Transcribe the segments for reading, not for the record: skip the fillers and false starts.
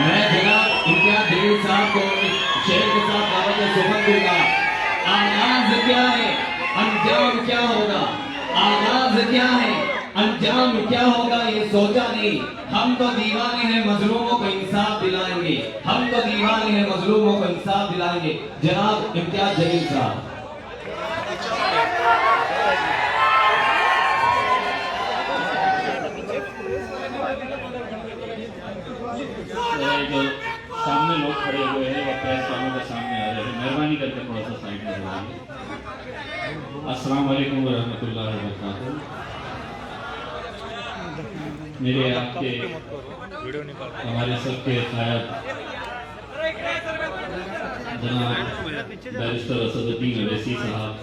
मैं जनाब इम्तियाज जलील साहब को इस शेर के साथ दावत सुमन दूंगा। आगाज क्या है, अंजाम क्या होगा। आगाज क्या है, अंजाम क्या होगा, ये सोचा नहीं। हम तो दीवाने हैं, मजलूमों को इंसाफ दिलाएंगे। हम तो दीवाने हैं, मजलूमों को इंसाफ दिलाएंगे। जनाब इम्तियाज जलील साहब। जो सामने लोग खड़े हुए हैं वो प्रेस वालों के सामने आ रहे हैं, मेहरबानी करके थोड़ा सा साइड में लगाइए। अस्सलाम वालेकुम व रहमतुल्लाहि व बरकातुहू। मेरे आपके हमारे सबके क़ायद जनाब बैरिस्टर असदुद्दीन अवैसी साहब,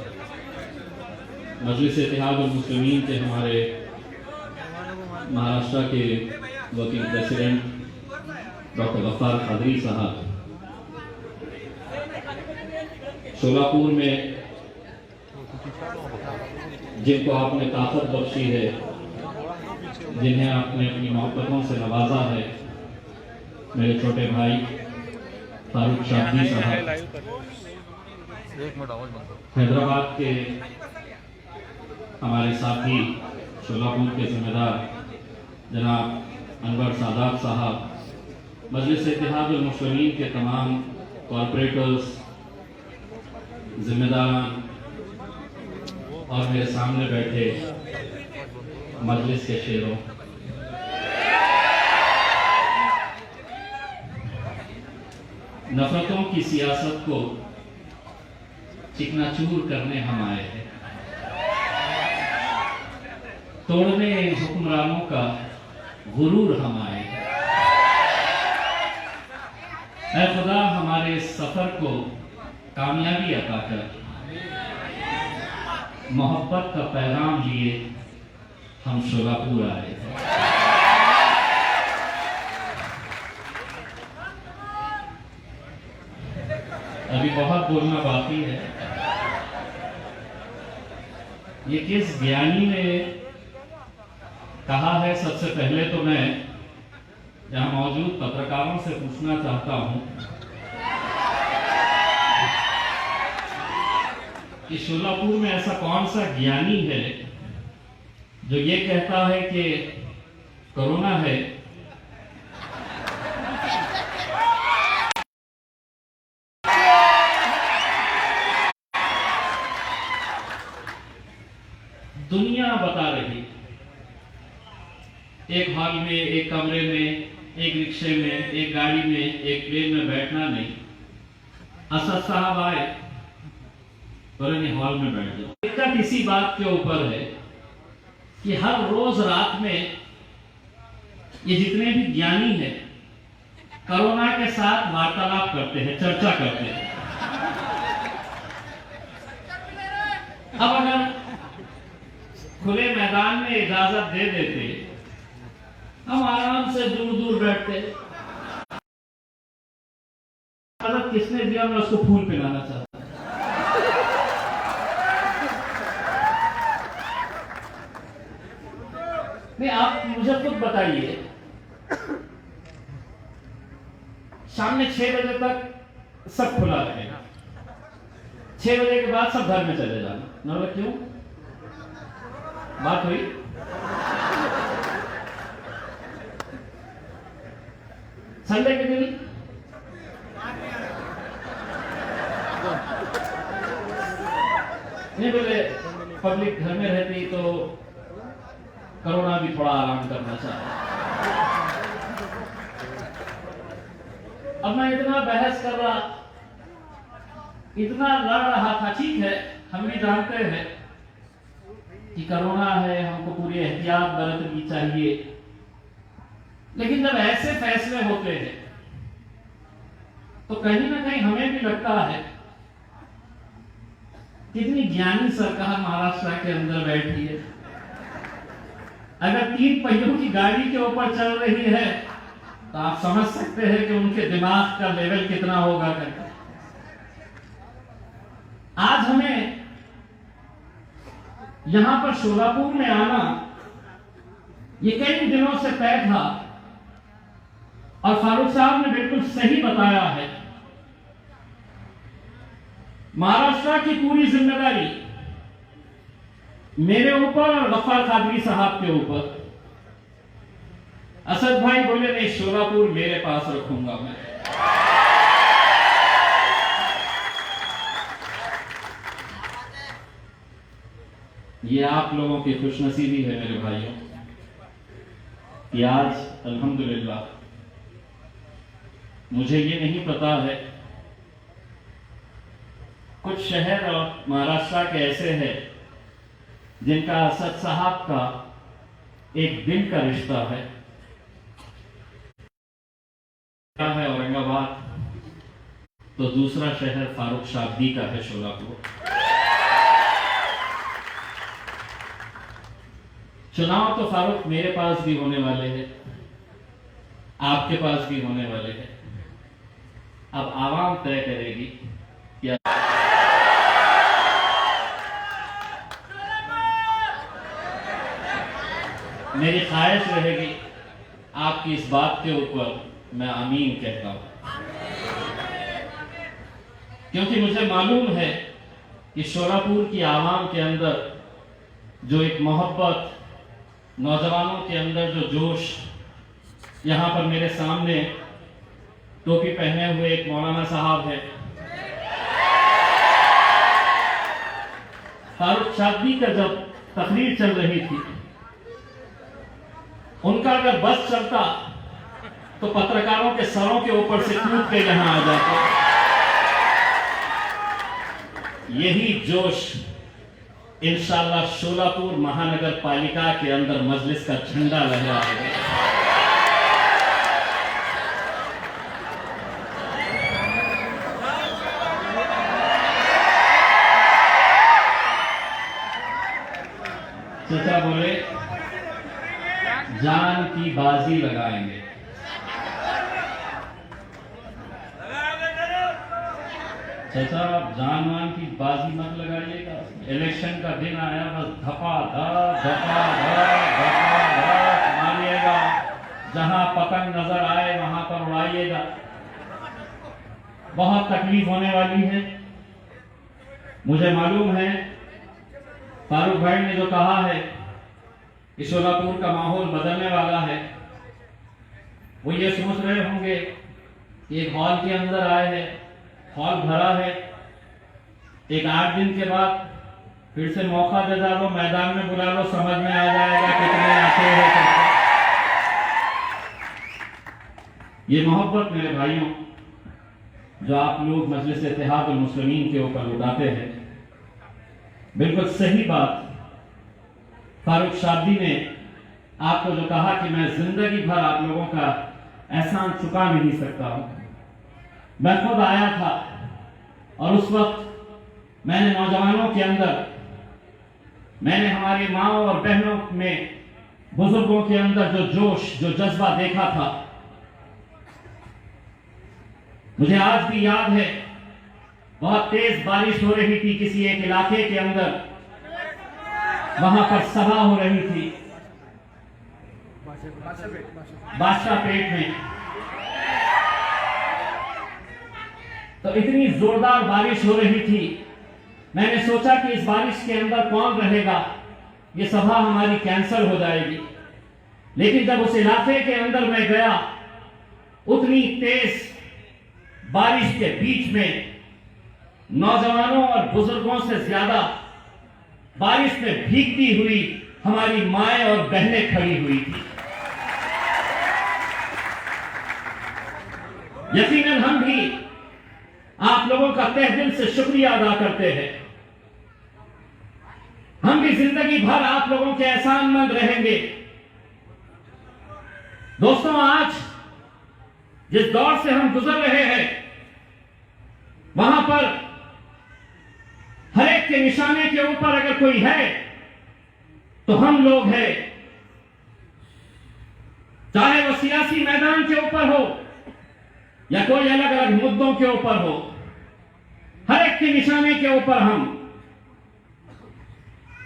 मजलिस इत्तेहादुल मुस्लिमीन के हमारे महाराष्ट्र के working president doctor Gaffar Qadri साहब, शोलापुर में जिनको आपने ताकत बख्शी है, जिन्हें आपने अपनी मोहब्बतों से नवाजा है, मेरे छोटे भाई फारूक शादी साहब, हैदराबाद के हमारे साथी शोलापुर के जिम्मेदार जनाब अनवर सादात साहब, मजलिस इत्तेहादुल मुस्लिमीन के तमाम कॉरपोरेटर्स, जिम्मेदारान और मेरे सामने बैठे मजलिस के शेरों, नफरतों की सियासत को चिकनाचूर करने हम आए हैं, तोड़ने हुक्मरानों का गुरूर हम आए हैं। ऐ खुदा हमारे इस सफर को कामयाबी अता कर, मोहब्बत का पैगाम लिए हम शोलापुर आए हैं। अभी बहुत बोलना बाकी है। ये किस ज्ञानी ने कहा है, सबसे पहले तो मैं यहाँ मौजूद पत्रकारों से पूछना चाहता हूं कि शोलापुर में ऐसा कौन सा ज्ञानी है जो ये कहता है कि कोरोना है, दुनिया बता रही, एक हॉल में, एक कमरे में, एक रिक्शे में, एक गाड़ी में, एक प्लेन में बैठना नहीं। असद साहब आए, बोले हॉल में बैठ जाओ। दिक्कत इसी बात के ऊपर है कि हर रोज रात में ये जितने भी ज्ञानी हैं कोरोना के साथ वार्तालाप करते हैं, चर्चा करते हैं। अब अगर खुले मैदान में इजाजत दे देते, हम आराम से दूर दूर बैठते। किसने दिया, मैं उसको फूल पिलाना चाहता। नहीं, आप मुझे खुद बताइए, शाम में 6 बजे तक सब खुला रहेगा, 6 बजे के बाद सब घर में चले जाना। ना क्यों? बात हुई? संडे के दिन नहीं, बोले पब्लिक घर में रहती तो कोरोना भी थोड़ा आराम करना चाहिए। अब मैं इतना बहस कर रहा, इतना लड़ रहा था, ठीक है हम भी जानते हैं कि कोरोना है, हमको पूरी एहतियात बरतनी चाहिए, लेकिन जब ऐसे फैसले होते हैं तो कहीं ना कहीं हमें भी लगता है कितनी ज्ञानी सरकार महाराष्ट्र के अंदर बैठी है। अगर 3 पहियों की गाड़ी के ऊपर चल रही है तो आप समझ सकते हैं कि उनके दिमाग का लेवल कितना होगा। आज हमें यहां पर शोलापुर में आना ये कई दिनों से तय था और फारूक साहब ने बिल्कुल सही बताया है। महाराष्ट्र की पूरी जिम्मेदारी मेरे ऊपर और गफ्फार कादरी साहब के ऊपर। असद भाई बोले नहीं, शोलापुर मेरे पास रखूंगा मैं। ये आप लोगों की खुशनसीबी है मेरे भाइयों कि आज अल्हम्दुलिल्लाह, मुझे ये नहीं पता है, कुछ शहर और महाराष्ट्र के ऐसे हैं जिनका असद साहब का एक दिन का रिश्ता है औरंगाबाद, तो दूसरा शहर फारूक शाब्दी का है शोलापुर। चुनाव तो फारूक मेरे पास भी होने वाले हैं, आपके पास भी होने वाले हैं। अब आवाम तय करेगी क्या। मेरी ख्वाहिश रहेगी आपकी इस बात के ऊपर मैं आमीन कहता हूं, क्योंकि मुझे मालूम है कि शोलापुर की आवाम के अंदर जो एक मोहब्बत, नौजवानों के अंदर जो जोश, यहां पर मेरे सामने टोपी पहने हुए एक मौलाना साहब है, फारूक शाब्दी का जब तकरीर चल रही थी, उनका अगर बस चलता तो पत्रकारों के सरों के ऊपर से कूद के यहां आ जाते। यही जोश इंशाअल्लाह शोलापुर महानगर पालिका के अंदर मजलिस का झंडा लहराएगा। चाचा बोले जान की बाजी लगाएंगे। चाचा आप जान मान की बाजी मत लगाइएगा, इलेक्शन का दिन आया, बस धपा मारिएगा, जहां पतंग नजर आए वहां पर उड़ाइएगा। बहुत तकलीफ होने वाली है। मुझे मालूम है फारूक भाई ने जो कहा है कि शोलापुर का माहौल बदलने वाला है, वो ये सोच रहे होंगे कि एक हॉल के अंदर आए हैं, हॉल भरा है, एक 8 दिन के बाद फिर से मौका दे डालो, मैदान में बुला लो, समझ में आ जाएगा कितने आते हैं करके। ये मोहब्बत मेरे भाइयों जो आप लोग मजलिस इत्तेहाद मुस्लिमीन के ऊपर उड़ाते हैं, बिल्कुल सही बात। फारूक शाब्दी ने आपको जो कहा कि मैं जिंदगी भर आप लोगों का एहसान चुका नहीं सकता हूं। मैं खुद आया था और उस वक्त मैंने नौजवानों के अंदर, मैंने हमारी माओ और बहनों में, बुजुर्गों के अंदर जो जोश, जो जज्बा देखा था, मुझे आज भी याद है। बहुत तेज बारिश हो रही थी किसी एक इलाके के अंदर, वहां पर सभा हो रही थी बादशाह पेट में। तो इतनी जोरदार बारिश हो रही थी, मैंने सोचा कि इस बारिश के अंदर कौन रहेगा, ये सभा हमारी कैंसिल हो जाएगी। लेकिन जब उस इलाके के अंदर मैं गया, उतनी तेज बारिश के बीच में नौजवानों और बुजुर्गों से ज्यादा बारिश में भीगती हुई हमारी माएं और बहनें खड़ी हुई थी। यकीनन हम भी आप लोगों का तहे दिल से शुक्रिया अदा करते हैं। हम भी जिंदगी भर आप लोगों के एहसानमंद रहेंगे। दोस्तों, आज जिस दौर से हम गुजर रहे हैं, वहां पर हर एक के निशाने के ऊपर अगर कोई है तो हम लोग हैं। चाहे वो सियासी मैदान के ऊपर हो या कोई अलग अलग मुद्दों के ऊपर हो, हर एक के निशाने के ऊपर हम।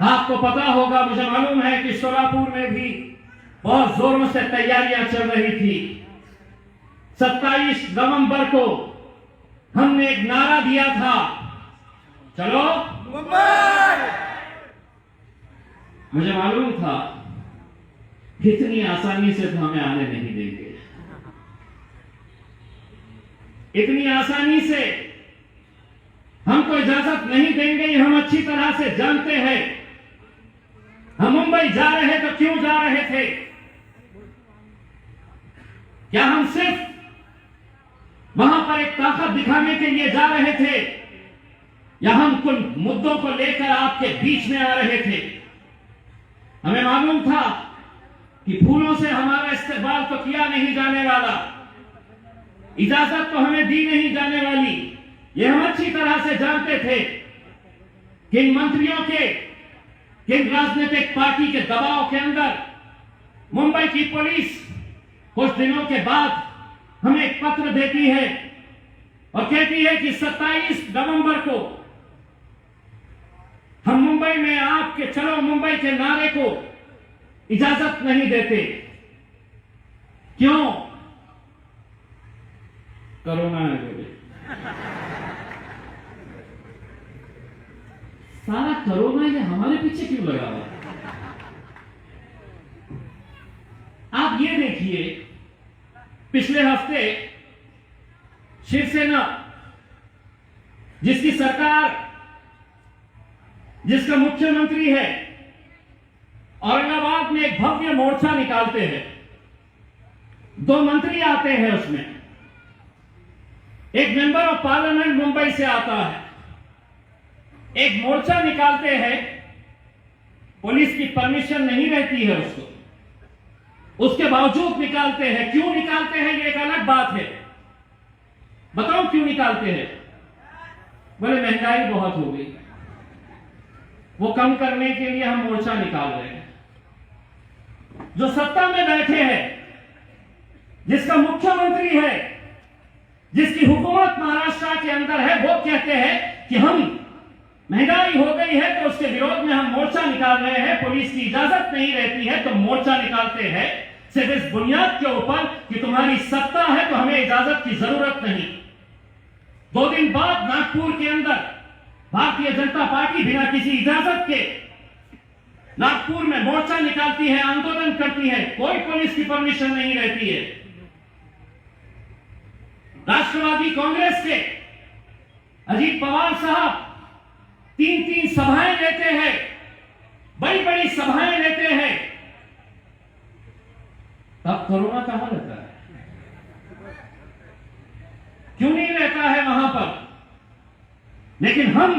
आपको पता होगा, मुझे मालूम है कि शोलापुर में भी बहुत जोरों से तैयारियां चल रही थी। 27 नवंबर को हमने एक नारा दिया था, चलो मुंबई। मुझे मालूम था इतनी आसानी से तो हमें आने नहीं देंगे, इतनी आसानी से हमको इजाजत नहीं देंगे, ये हम अच्छी तरह से जानते हैं। हम मुंबई जा रहे तो क्यों जा रहे थे? क्या हम सिर्फ वहां पर एक ताकत दिखाने के लिए जा रहे थे, या हम कुछ मुद्दों को लेकर आपके बीच में आ रहे थे? हमें मालूम था कि फूलों से हमारा इस्तेमाल तो किया नहीं जाने वाला, इजाजत तो हमें दी नहीं जाने वाली। ये हम अच्छी तरह से जानते थे। किन मंत्रियों के, किन राजनीतिक पार्टी के दबाव के अंदर मुंबई की पुलिस कुछ दिनों के बाद हमें एक पत्र देती है और कहती है कि 27 नवंबर को हम मुंबई में आपके चलो मुंबई के नारे को इजाजत नहीं देते। क्यों? कोरोना है बोले। सारा कोरोना ये हमारे पीछे क्यों लगा हुआ? आप ये देखिए, पिछले हफ्ते शिवसेना, जिसकी सरकार, जिसका मुख्यमंत्री है, औरंगाबाद में एक भव्य मोर्चा निकालते हैं। 2 मंत्री आते हैं, उसमें एक मेंबर ऑफ पार्लियामेंट मुंबई से आता है, एक मोर्चा निकालते हैं। पुलिस की परमिशन नहीं रहती है उसको, उसके बावजूद निकालते हैं। क्यों निकालते हैं ये एक अलग बात है। बताओ क्यों निकालते हैं? बोले महंगाई बहुत हो गई, वो कम करने के लिए हम मोर्चा निकाल रहे हैं। जो सत्ता में बैठे हैं, जिसका मुख्यमंत्री है, जिसकी हुकूमत महाराष्ट्र के अंदर है, वो कहते हैं कि हम महंगाई हो गई है तो उसके विरोध में हम मोर्चा निकाल रहे हैं। पुलिस की इजाजत नहीं रहती है तो मोर्चा निकालते हैं, सिर्फ इस बुनियाद के ऊपर कि तुम्हारी सत्ता है तो हमें इजाजत की जरूरत नहीं। 2 दिन बाद नागपुर के अंदर भारतीय जनता पार्टी बिना किसी इजाजत के नागपुर में मोर्चा निकालती है, आंदोलन करती है, कोई पुलिस की परमिशन नहीं रहती है। राष्ट्रवादी कांग्रेस के अजीत पवार साहब 3 सभाएं लेते हैं, बड़ी बड़ी सभाएं लेते हैं, तब कोरोना कहां रहता है? क्यों नहीं रहता है वहां पर? लेकिन हम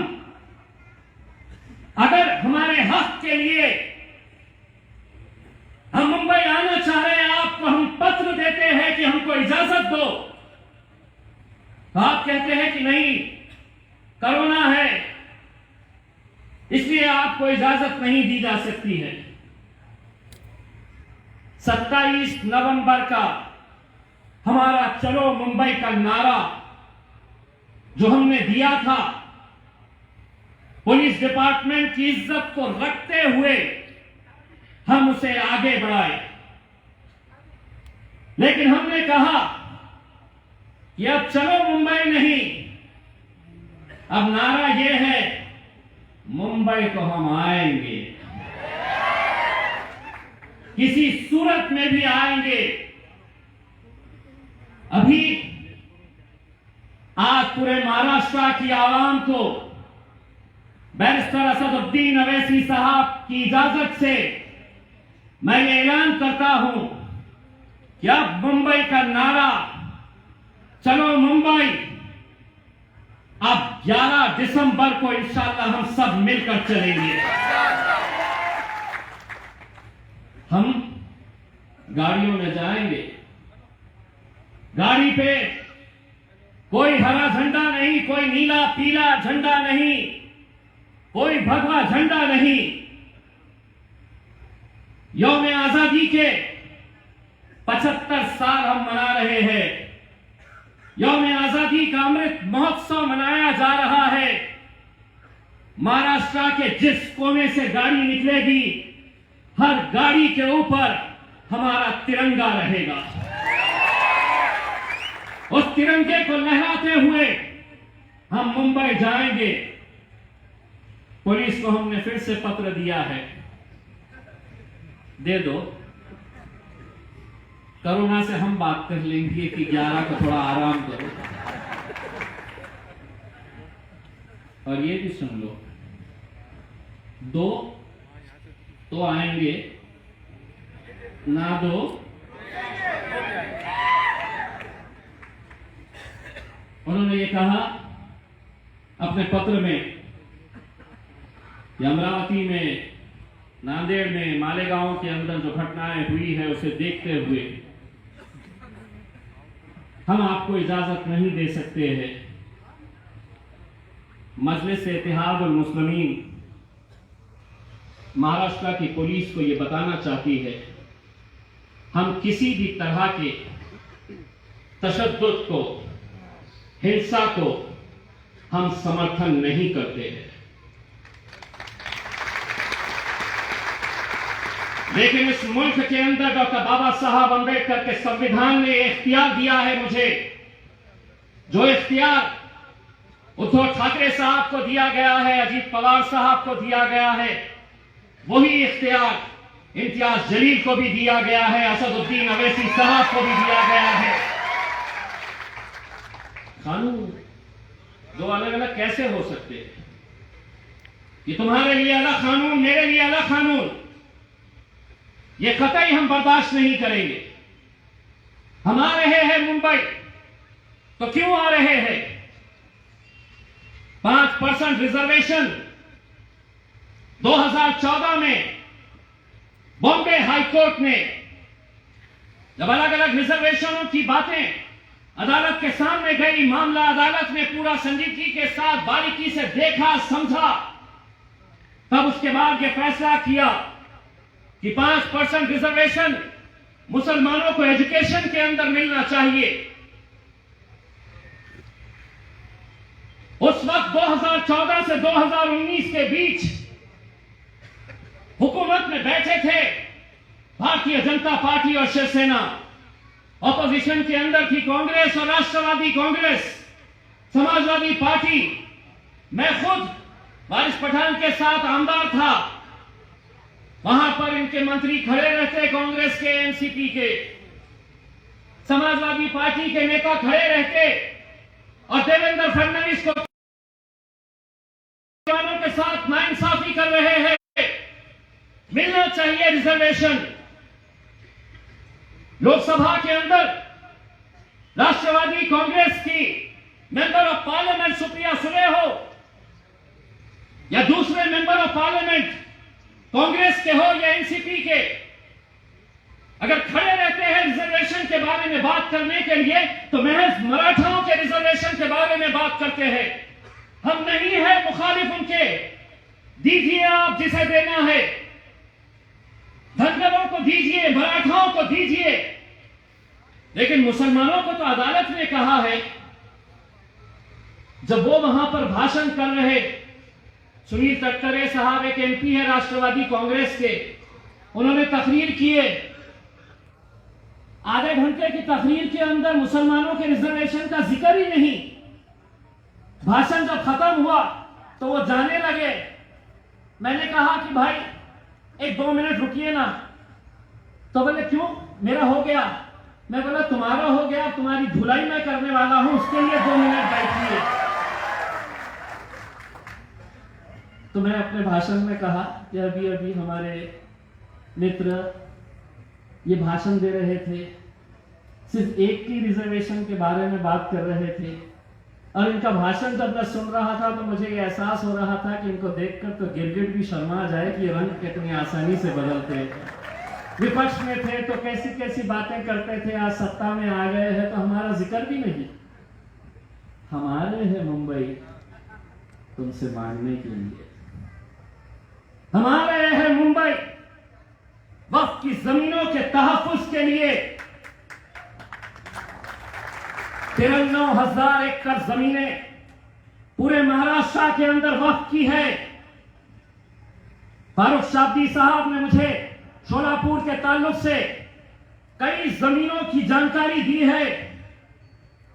अगर हमारे हक के लिए हम मुंबई आना चाह रहे हैं, आपको हम पत्र देते हैं कि हमको इजाजत दो, तो आप कहते हैं कि नहीं, कोरोना है इसलिए आपको इजाजत नहीं दी जा सकती है। 27 नवंबर का हमारा चलो मुंबई का नारा जो हमने दिया था, पुलिस डिपार्टमेंट की इज्जत को रखते हुए हम उसे आगे बढ़ाए। लेकिन हमने कहा कि अब चलो मुंबई नहीं, अब नारा यह है मुंबई को हम आएंगे, किसी सूरत में भी आएंगे। अभी आज पूरे महाराष्ट्र की आवाम को बैरिस्टर असदुद्दीन अवैसी साहब की इजाजत से मैं ये ऐलान करता हूं कि अब मुंबई का नारा चलो मुंबई अब 11 दिसंबर को इंशाअल्लाह हम सब मिलकर चलेंगे। हम गाड़ियों में जाएंगे, गाड़ी पे कोई हरा झंडा नहीं, कोई नीला पीला झंडा नहीं, कोई भगवा झंडा नहीं। यौम आजादी के 75 साल हम मना रहे हैं। यौम आजादी का अमृत महोत्सव मनाया जा रहा है। महाराष्ट्र के जिस कोने से गाड़ी निकलेगी, हर गाड़ी के ऊपर हमारा तिरंगा रहेगा। उस तिरंगे को लहराते हुए हम मुंबई जाएंगे। पुलिस को हमने फिर से पत्र दिया है, दे दो, करुणा से हम बात कर लेंगे कि 11 को थोड़ा आराम करो। और ये भी सुन लो, 2 तो आएंगे, ना 2 उन्होंने ये कहा अपने पत्र में कि अमरावती में, नांदेड़ में, मालेगांव के अंदर जो घटनाएं हुई है उसे देखते हुए हम आपको इजाजत नहीं दे सकते हैं। मजलिस इत्तेहाद और मुस्लिमीन महाराष्ट्र की पुलिस को यह बताना चाहती है, हम किसी भी तरह के तशद्दुद को, हिंसा को हम समर्थन नहीं करते हैं। लेकिन इस मुल्क के अंदर डॉक्टर बाबा साहब अंबेडकर के संविधान ने इख्तियार दिया है मुझे, जो इख्तियार उद्धव ठाकरे साहब को दिया गया है, अजीत पवार साहब को दिया गया है, वही इख्तियार इम्तियाज जलील को भी दिया गया है, असदुद्दीन अवैसी साहब को भी दिया गया है। कानून दो अलग अलग कैसे हो सकते हैं? कि तुम्हारे लिए अलग कानून, मेरे लिए अलग कानून, ये कतई हम बर्दाश्त नहीं करेंगे। हम आ रहे हैं मुंबई, तो क्यों आ रहे हैं? 5% रिजर्वेशन 2014 में बॉम्बे हाईकोर्ट ने जब अलग अलग रिजर्वेशनों की बातें अदालत के सामने गई, मामला अदालत ने पूरा संजीदगी के साथ बारीकी से देखा, समझा, तब उसके बाद यह फैसला किया कि 5% रिजर्वेशन मुसलमानों को एजुकेशन के अंदर मिलना चाहिए। उस वक्त 2014 से 2019 के बीच हुकूमत में बैठे थे भारतीय जनता पार्टी और शिवसेना, ऑपोजिशन के अंदर थी कांग्रेस और राष्ट्रवादी कांग्रेस, समाजवादी पार्टी। मैं खुद वारिस पठान के साथ आमदार था, वहां पर इनके मंत्री खड़े रहते, कांग्रेस के, एनसीपी के, समाजवादी पार्टी के नेता खड़े रहते और देवेंद्र फडणवीस को के साथ नाइंसाफी कर रहे हैं। मिलना चाहिए रिजर्वेशन। लोकसभा के अंदर राष्ट्रवादी कांग्रेस की member of parliament Supriya Sule हो या दूसरे मेंबर ऑफ पार्लियामेंट कांग्रेस के हो या एनसीपी के, अगर खड़े रहते हैं रिजर्वेशन के बारे में बात करने के लिए, तो महज मराठाओं के रिजर्वेशन के बारे में बात करते हैं। हम नहीं है मुखालिफ उनके, दीजिए आप जिसे देना है, धनगरों को दीजिए, मराठाओं को दीजिए। लेकिन मुसलमानों को तो अदालत ने कहा है, जब वो वहां पर भाषण कर रहे, सुनील तटकरे साहब एक एमपी है राष्ट्रवादी कांग्रेस के, उन्होंने तकरीर किए, आधे घंटे की तकरीर के अंदर मुसलमानों के रिजर्वेशन का जिक्र ही नहीं। भाषण जब खत्म हुआ तो वो जाने लगे। मैंने कहा कि भाई 1-2 मिनट रुकिए ना। तो बोले क्यों, मेरा हो गया। मैं बोला तुम्हारा हो गया, तुम्हारी धुलाई मैं करने वाला हूं, उसके लिए 2 मिनट बैठिए। तो मैं अपने भाषण में कहा कि अभी अभी हमारे मित्र ये भाषण दे रहे थे, सिर्फ एक की रिजर्वेशन के बारे में बात कर रहे थे, और इनका भाषण जब मैं सुन रहा था तो मुझे ये एहसास हो रहा था कि इनको देखकर तो गिरगिट भी शर्मा जाए कि ये रंग कितनी आसानी से बदलते हैं। विपक्ष में थे तो कैसी कैसी बातें करते थे, आज सत्ता में आ गए हैं तो हमारा जिक्र भी नहीं। हमारे हैं मुंबई तुमसे मांगने के लिए, हमारे हैं मुंबई वक्त की जमीनों के तहफ्फुज के लिए। 93,000 एकड़ जमीनें पूरे महाराष्ट्र के अंदर वक्फ की है। फारूक शाब्दी साहब ने मुझे शोलापुर के ताल्लुक से कई जमीनों की जानकारी दी है।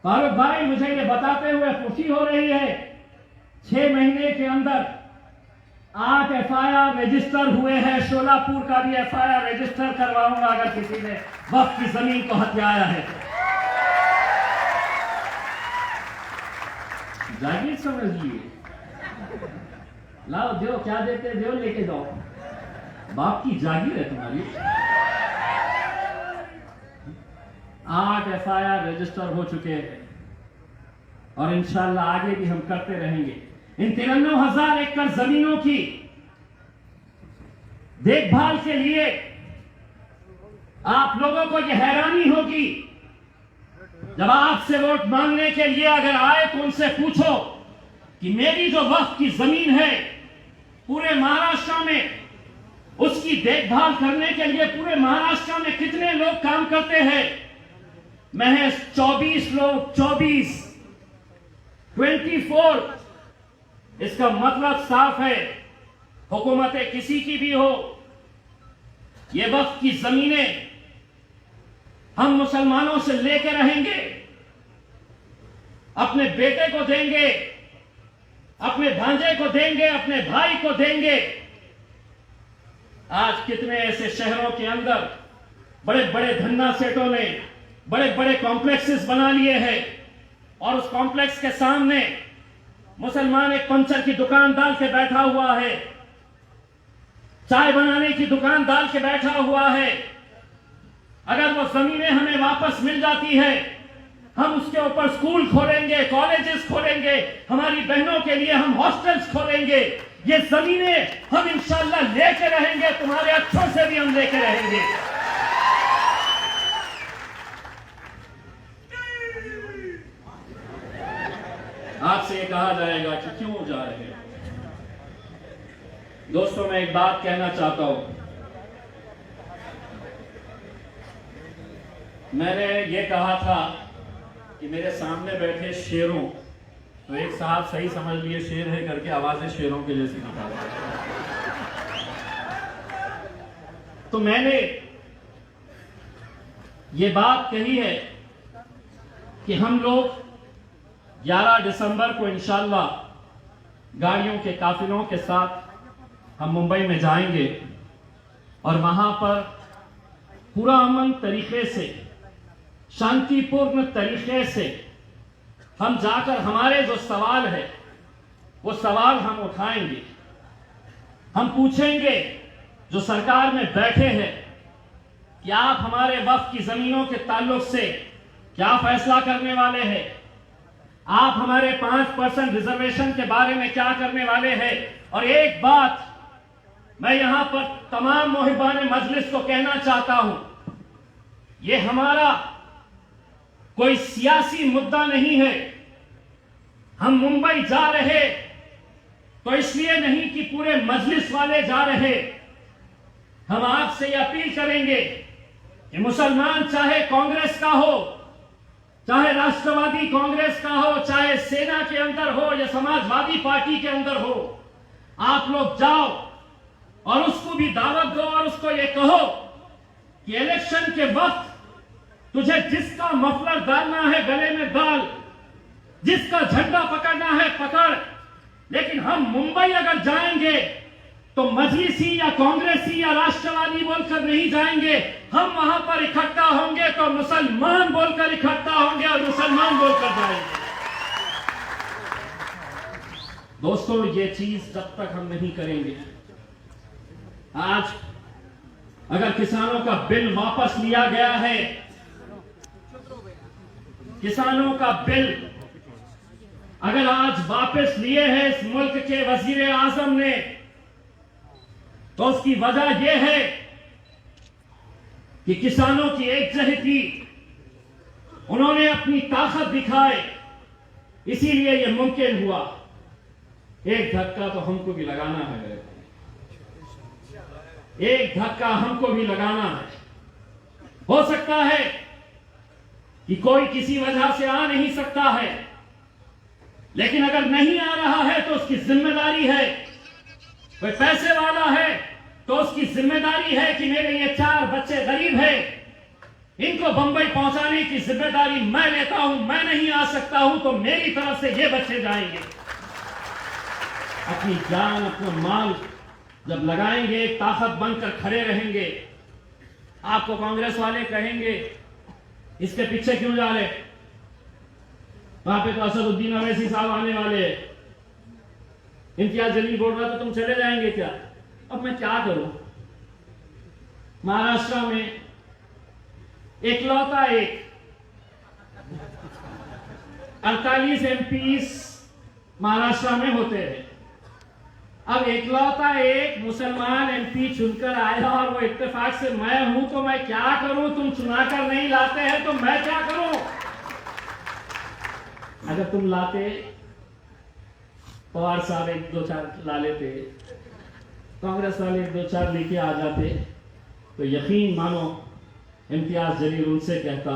फारूक भाई, मुझे ये बताते हुए खुशी हो रही है, 6 महीने के अंदर 8 FIR रजिस्टर हुए हैं। शोलापुर का भी FIR रजिस्टर करवाऊंगा अगर किसी ने वक्त की जमीन को हथियाया है। जागीर समझिए, लाओ दो, क्या देते दो, लेके जाओ, बाप की जागीर है तुम्हारी। 8 FIR रजिस्टर हो चुके हैं और इंशाल्लाह आगे भी हम करते रहेंगे। इन 93,000 एकड़ जमीनों की देखभाल के लिए आप लोगों को यह हैरानी होगी, जब आपसे वोट मांगने के लिए अगर आए तो उनसे पूछो कि मेरी जो वक्फ की जमीन है पूरे महाराष्ट्र में, उसकी देखभाल करने के लिए पूरे महाराष्ट्र में कितने लोग काम करते हैं? महज 24 लोग, 24। इसका मतलब साफ है, हुकूमतें किसी की भी हो, ये वक्त की जमीनें हम मुसलमानों से लेके रहेंगे, अपने बेटे को देंगे, अपने भांजे को देंगे, अपने भाई को देंगे। आज कितने ऐसे शहरों के अंदर बड़े बड़े धन्ना सेठों ने बड़े बड़े कॉम्प्लेक्सेस बना लिए हैं और उस कॉम्प्लेक्स के सामने मुसलमान एक पंचर की दुकान डाल के बैठा हुआ है, चाय बनाने की दुकान डाल के बैठा हुआ है। अगर वो जमीनें हमें वापस मिल जाती है, हम उसके ऊपर स्कूल खोलेंगे, कॉलेजेस खोलेंगे, हमारी बहनों के लिए हम हॉस्टल्स खोलेंगे। ये जमीनें हम इंशाल्लाह लेके रहेंगे, तुम्हारे अच्छों से भी हम लेके रहेंगे। आपसे ये कहा जाएगा कि क्यों जा रहे हैं। दोस्तों, मैं एक बात कहना चाहता हूं। मैंने ये कहा था कि मेरे सामने बैठे शेरों, तो एक साहब सही समझ लिए शेर है करके आवाजें शेरों के जैसी निकाल, तो मैंने ये बात कही है कि हम लोग 11 दिसंबर को इंशाल्लाह गाड़ियों के काफिलों के साथ हम मुंबई में जाएंगे और वहां पर पूरा अमन तरीके से, शांतिपूर्ण तरीके से हम जाकर हमारे जो सवाल है वो सवाल हम उठाएंगे। हम पूछेंगे जो सरकार में बैठे हैं कि आप हमारे वक्फ की जमीनों के ताल्लुक से क्या फैसला करने वाले हैं, आप हमारे 5% रिजर्वेशन के बारे में क्या करने वाले हैं। और एक बात मैं यहां पर तमाम मोहिबान मजलिस को कहना चाहता हूं, ये हमारा कोई सियासी मुद्दा नहीं है। हम मुंबई जा रहे तो इसलिए नहीं कि पूरे मजलिस वाले जा रहे। हम आपसे यह अपील करेंगे कि मुसलमान चाहे कांग्रेस का हो, चाहे राष्ट्रवादी कांग्रेस का हो, चाहे सेना के अंदर हो या समाजवादी पार्टी के अंदर हो, आप लोग जाओ और उसको भी दावत दो और उसको ये कहो कि इलेक्शन के वक्त तुझे जिसका मफलर डालना है गले में डाल, जिसका झंडा पकड़ना है पकड़, लेकिन हम मुंबई अगर जाएंगे तो मजलिसी या कांग्रेसी या राष्ट्रवादी बोलकर नहीं जाएंगे। हम वहां पर इकट्ठा होंगे तो मुसलमान बोलकर इकट्ठा होंगे और मुसलमान बोलकर जाएंगे। दोस्तों, ये चीज जब तक हम नहीं करेंगे, आज अगर किसानों का बिल वापस लिया गया है, किसानों का बिल अगर आज वापस लिए हैं इस मुल्क के वजीर आजम ने, तो उसकी वजह यह है कि किसानों की एकजुटती, उन्होंने अपनी ताकत दिखाए, इसीलिए यह मुमकिन हुआ। एक धक्का तो हमको भी लगाना है मेरे भाई, एक धक्का हमको भी लगाना है। हो सकता है कि कोई किसी वजह से आ नहीं सकता है, लेकिन अगर नहीं आ रहा है तो उसकी जिम्मेदारी है। कोई पैसे वाला है तो उसकी जिम्मेदारी है कि मेरे ये 4 बच्चे गरीब हैं, इनको बंबई पहुंचाने की जिम्मेदारी मैं लेता हूं। मैं नहीं आ सकता हूं तो मेरी तरफ से ये बच्चे जाएंगे। अपनी जान, अपना माल जब लगाएंगे, ताकत बनकर खड़े रहेंगे। आपको कांग्रेस वाले कहेंगे इसके पीछे क्यों जा रहे, वहां पे तो असदुद्दीन अवैसी साहब आने वाले हैं। इम्तियाज जलील बोल रहा तो तुम चले जाएंगे क्या? अब मैं क्या करूं? महाराष्ट्र में एकलौता एक 48 एमपीस महाराष्ट्र में होते हैं। अब एकलौता एक मुसलमान एमपी चुनकर आया और वो इत्तेफाक से मैं हूं, तो मैं क्या करूं? तुम चुनाकर नहीं लाते हैं तो मैं क्या करूं? अगर तुम लाते, पवार साहब 1-2-4 ला लेते, कांग्रेस वाले 1-2-4 लेके आ जाते, तो यकीन मानो इम्तियाज जलील उनसे कहता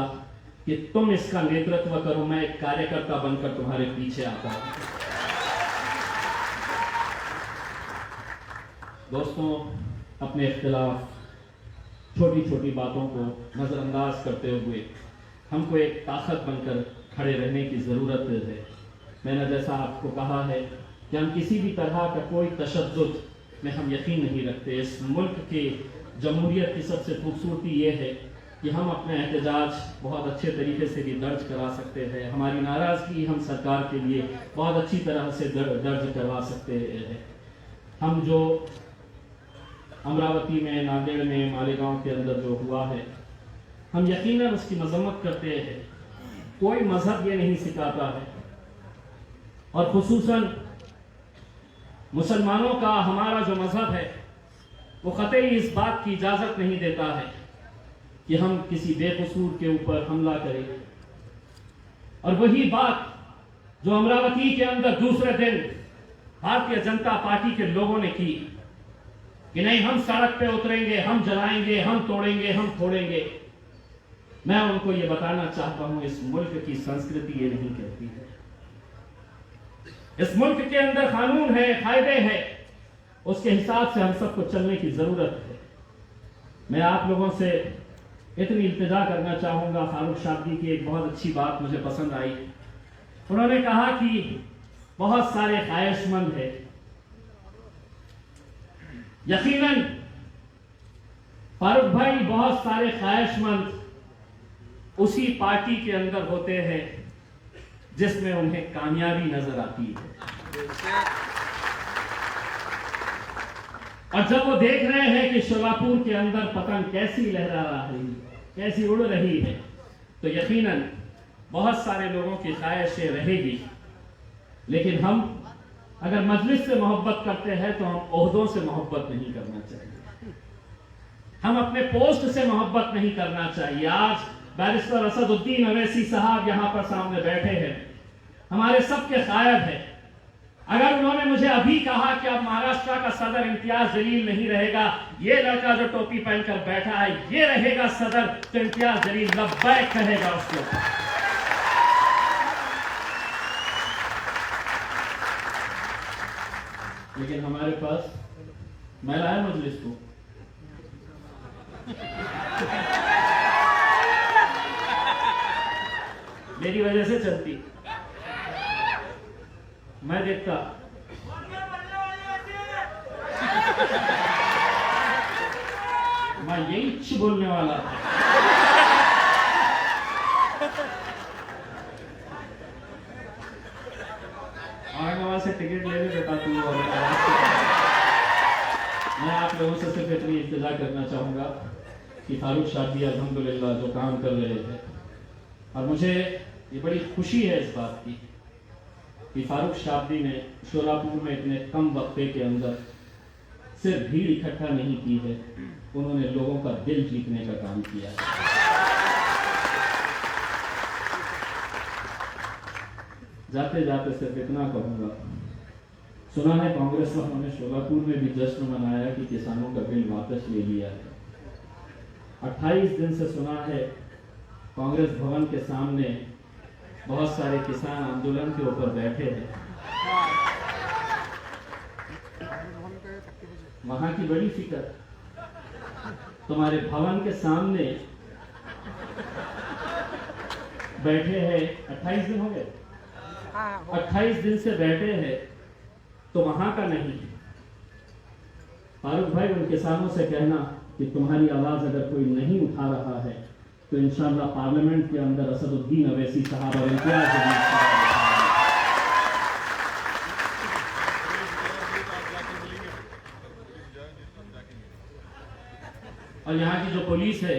कि तुम इसका नेतृत्व करो, मैं एक कार्यकर्ता बनकर तुम्हारे पीछे आता हूं। दोस्तों, अपने इख्तिलाफ, छोटी छोटी बातों को नजरअंदाज करते हुए हमको एक ताकत बनकर खड़े रहने की जरूरत है। मैंने जैसा आपको कहा है कि हम किसी भी तरह का कोई तशद्दुद में हम यकीन नहीं रखते। इस मुल्क के जमहूरियत की सबसे खूबसूरती ये है कि हम अपने एहतजाज बहुत अच्छे तरीके से भी दर्ज करा सकते हैं। हमारी नाराज़गी हम सरकार के लिए बहुत अच्छी तरह से दर्ज करवा सकते हैं। हम जो अमरावती में, नांदेड़ में, मालेगांव के अंदर जो हुआ है, हम यकीनन उसकी मजम्मत करते हैं। कोई मजहब ये नहीं सिखाता है, और खुसूसन मुसलमानों का हमारा जो मजहब है वो कतई इस बात की इजाजत नहीं देता है कि हम किसी बेकसूर के ऊपर हमला करें। और वही बात जो अमरावती के अंदर दूसरे दिन भारतीय जनता पार्टी के लोगों ने की कि नहीं, हम सड़क पे उतरेंगे, हम जलाएंगे, हम तोड़ेंगे, हम फोड़ेंगे। मैं उनको ये बताना चाहता हूं, इस मुल्क की संस्कृति ये नहीं कहती है। इस मुल्क के अंदर कानून है, कायदे हैं, उसके हिसाब से हम सबको चलने की जरूरत है। मैं आप लोगों से इतनी इल्तिजा करना चाहूंगा। फारूक शाब्दी की एक बहुत अच्छी बात मुझे पसंद आई। उन्होंने कहा कि बहुत सारे ख्वाहिशमंद हैं। यकीनन फारूक भाई, बहुत सारे ख्वाहिशमंद उसी पार्टी के अंदर होते हैं जिसमें उन्हें कामयाबी नजर आती है। और जब वो देख रहे हैं कि शोलापुर के अंदर पतंग कैसी लहरा रही है, कैसी उड़ रही है, तो यकीनन बहुत सारे लोगों की ख्वाहिशें रहेगी। लेकिन हम अगर मजलिस से मोहब्बत करते हैं तो हम ओहदों से मोहब्बत नहीं करना चाहिए, हम अपने पोस्ट से मोहब्बत नहीं करना चाहिए। आज बैरिस्टर असदुद्दीन अवैसी साहब यहां पर सामने बैठे हैं, हमारे सबके कायद है। अगर उन्होंने मुझे अभी कहा कि अब महाराष्ट्र का सदर इम्तियाज जलील नहीं रहेगा, ये लड़का जो टोपी पहनकर बैठा है ये रहेगा सदर, तो इम्तियाज जलील लब्बैक कहेगा उसके ऊपर। लेकिन हमारे पास महिला है मजलिस को, मेरी वजह से चलती। मैं देखता मैं यही बोलने वाला था। औरंगाबाद से टिकट ले बेटा तू। मैं आप लोगों से सिर्फ इतनी इंतजार करना चाहूंगा कि फारूक शाब्दी अल्हम्दुलिल्लाह जो काम कर रहे थे, और मुझे ये बड़ी खुशी है इस बात की कि फारूक शाब्दी ने शोलापुर में इतने कम वक्फे के अंदर सिर्फ भीड़ इकट्ठा नहीं की है, उन्होंने लोगों का दिल जीतने का काम किया है। जाते जाते सिर्फ इतना कहूंगा, सुना है कांग्रेस वालों ने शोलापुर में भी जश्न मनाया कि किसानों का बिल वापस ले लिया है। 28 दिन से सुना है कांग्रेस भवन के सामने बहुत सारे किसान आंदोलन के ऊपर बैठे हैं। वहां की बड़ी फिक्र, तुम्हारे भवन के सामने बैठे हैं, 28 दिन हो गए, 28 दिन से बैठे हैं, तो वहां का नहीं। फारूक भाई, उन किसानों से कहना कि तुम्हारी आवाज अगर कोई नहीं उठा रहा है तो इंशाअल्लाह पार्लियामेंट के अंदर असदुद्दीन अवैसी साहब और इम्तियाज जलील साहब, और यहाँ की जो पुलिस है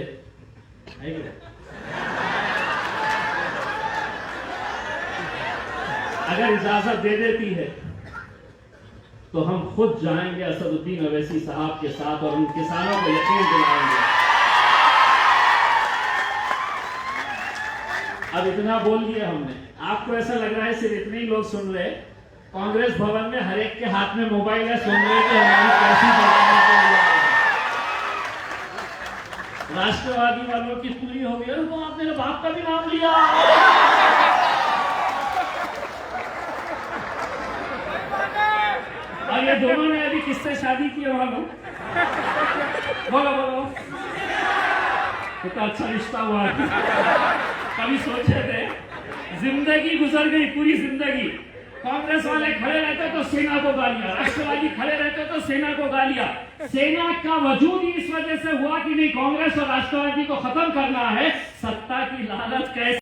अगर इजाजत दे देती है तो हम खुद जाएंगे असदुद्दीन अवैसी साहब के साथ और उन किसानों को यकीन दिलाएंगे। अब इतना बोल दिया हमने, आपको ऐसा लग रहा है सिर्फ इतने ही लोग सुन रहे? कांग्रेस भवन में हर एक के हाथ में मोबाइल है, सुन रहे कि हमारी कैसी बनाने के लिए। राष्ट्रवादी वालों की पूरी हो गई, वो आप मेरे बाप का भी नाम लिया। और ये दोनों ने अभी किससे शादी की है मालूम? बोलो बोलो, कितना अच्छा रिश्ता हुआ। कभी सोचे थे? जिंदगी गुजर गई, पूरी जिंदगी कांग्रेस वाले खड़े रहते तो सेना को गालियां, राष्ट्रवादी खड़े रहते तो सेना को गालियां। सेना का वजूद ही इस वजह से हुआ कि नहीं, कांग्रेस और राष्ट्रवादी को खत्म करना है। सत्ता की लालच कैसे